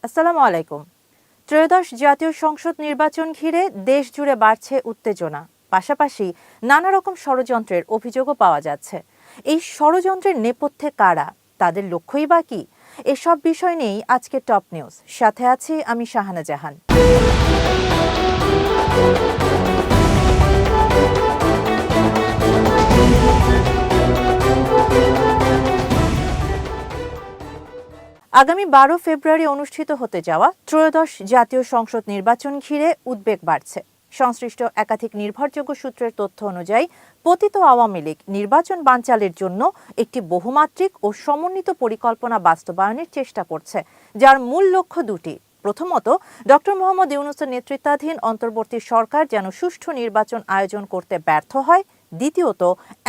আসসালামু আলাইকুম। ত্রয়োদশ জাতীয় সংসদ নির্বাচন ঘিরে দেশ জুড়ে বাড়ছে উত্তেজনা, পাশাপাশি নানা রকম ষড়যন্ত্রের অভিযোগও পাওয়া যাচ্ছে। এই ষড়যন্ত্রের নেপথ্যে কারা, তাদের লক্ষ্যই বা কি? এসব বিষয় নিয়েই আজকে টপ নিউজ। সাথে আছি আমি শাহানা জাহান। আগামী 12 ফেব্রুয়ারি অনুষ্ঠিত হতে যাওয়া ত্রয়োদশ জাতীয় সংসদ নির্বাচন ঘিরে উদ্বেগ বাড়ছে। সংশ্লিষ্ট একাধিক নির্ভরযোগ্য সূত্রের তথ্য অনুযায়ী পতিত আওয়ামী লীগ নির্বাচন বানচালের জন্য একটি বহুমাত্রিক ও সমন্বিত পরিকল্পনা বাস্তবায়নের চেষ্টা করছে, যার মূল লক্ষ্য দুটি। প্রথমত, ডক্টর মোহাম্মদ ইউনূসের নেতৃত্বাধীন অন্তর্বর্তী সরকার যেন সুষ্ঠু নির্বাচন আয়োজন করতে ব্যর্থ হয়। দ্বিতীয়ত,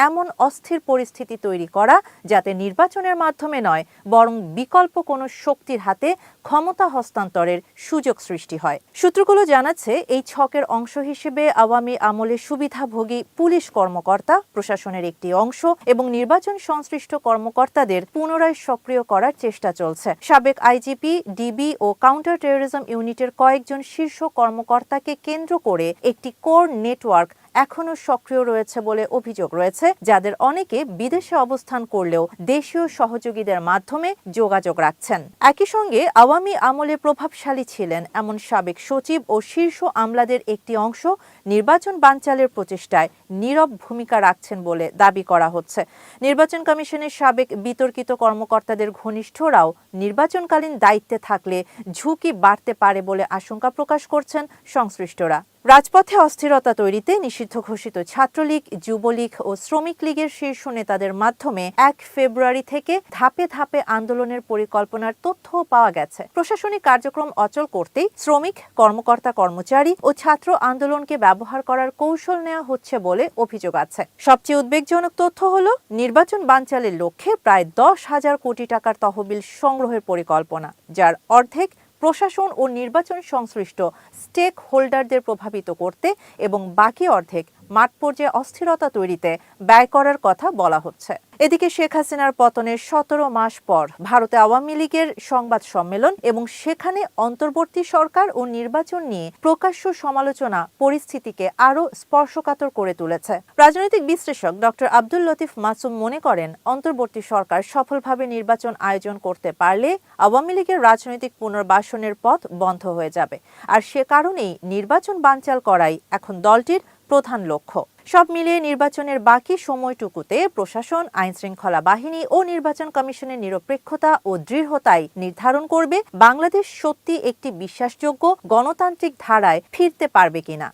এমন অস্থির পরিস্থিতি তৈরি করা যাতে নির্বাচনের মাধ্যমে নয়, বরং বিকল্প কোনো শক্তির হাতে ক্ষমতা হস্তান্তরের সুযোগ সৃষ্টি হয়। সূত্রগুলো জানাচ্ছে, এই ছকের অংশ হিসেবে আওয়ামী আমলে সুবিধাভোগী পুলিশ কর্মকর্তা, প্রশাসনের একটি অংশ এবং নির্বাচন সংশ্লিষ্ট কর্মকর্তাদের পুনরায় সক্রিয় করার চেষ্টা চলছে। সাবেক আইজিপি, ডিবি ও কাউন্টার টেরোরিজম ইউনিটের কয়েকজন শীর্ষ কর্মকর্তাকে কেন্দ্র করে একটি কোর নেটওয়ার্ক এখনও সক্রিয় রয়েছে বলে অভিযোগ রয়েছে, যাদের অনেকে বিদেশে অবস্থান করলেও দেশীয় সহযোগীদের মাধ্যমে যোগাযোগ রাখছেন। একই সঙ্গে আওয়ামী আমলে প্রভাবশালী ছিলেন এমন সাবেক সচিব ও শীর্ষ আমলাদের একটি অংশ নির্বাচন বানচালের প্রচেষ্টায় নীরব ভূমিকা রাখছেন বলে দাবি করা হচ্ছে। নির্বাচন কমিশনের সাবেক বিতর্কিত কর্মকর্তাদের ঘনিষ্ঠরাও নির্বাচনকালীন দায়িত্বে থাকলে ঝুঁকি বাড়তে পারে বলে আশঙ্কা প্রকাশ করছেন সংশ্লিষ্টরা। রাজপথে অস্থিরতা তৈরিতে নিষিদ্ধ ঘোষিত ছাত্রলীগ, যুবলীগ ও শ্রমিক লীগের শীর্ষ নেতাদের মাধ্যমে 1 ফেব্রুয়ারি থেকে ধাপে ধাপে আন্দোলনের পরিকল্পনার তথ্যও পাওয়া গেছে। প্রশাসনিক কার্যক্রম অচল করতেই শ্রমিক, কর্মকর্তা, কর্মচারী ও ছাত্র আন্দোলনকে ব্যবহার করার কৌশল নেওয়া হচ্ছে বলে অভিযোগ আছে। সবচেয়ে উদ্বেগজনক তথ্য হলো, নির্বাচন বানচালের লক্ষ্যে প্রায় 10,000 কোটি টাকার তহবিল সংগ্রহের পরিকল্পনা, যার অর্ধেক প্রশাসন ও নির্বাচন সংশ্লিষ্ট স্টেক হোল্ডারদের প্রভাবিত করতে এবং বাকি অর্ধেক মাঠ পর্যায়ে অস্থিরতা তৈরিতে ব্যয় করার কথা বলা হচ্ছে। এদিকে শেখ হাসিনার পতনের 17 মাস পর ভারতে আওয়ামী লীগের সংবাদ সম্মেলন এবং সেখানে অন্তর্বর্তী সরকার ও নির্বাচন নিয়ে প্রকাশ্য সমালোচনা পরিস্থিতিকে আরও স্পর্শকাতর করে তুলেছে। রাজনৈতিক বিশ্লেষক ডক্টর আব্দুল লতিফ মাসুম মনে করেন, অন্তর্বর্তী সরকার সফলভাবে নির্বাচন আয়োজন করতে পারলে আওয়ামী লীগের রাজনৈতিক পুনর্বাসনের পথ বন্ধ হয়ে যাবে, আর সে কারণেই নির্বাচন বানচাল করাই এখন দলটির প্রধান লক্ষ্য। সব মিলিয়ে নির্বাচনের বাকি সময়টুকুতে প্রশাসন, আইনশৃঙ্খলা বাহিনী ও নির্বাচন কমিশনের নিরপেক্ষতা ও দৃঢ়তাই নির্ধারণ করবে বাংলাদেশ সত্যি একটি বিশ্বাসযোগ্য গণতান্ত্রিক ধারায় ফিরতে পারবে কিনা।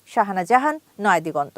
শাহানা জাহান, নয়াদিগন্ত।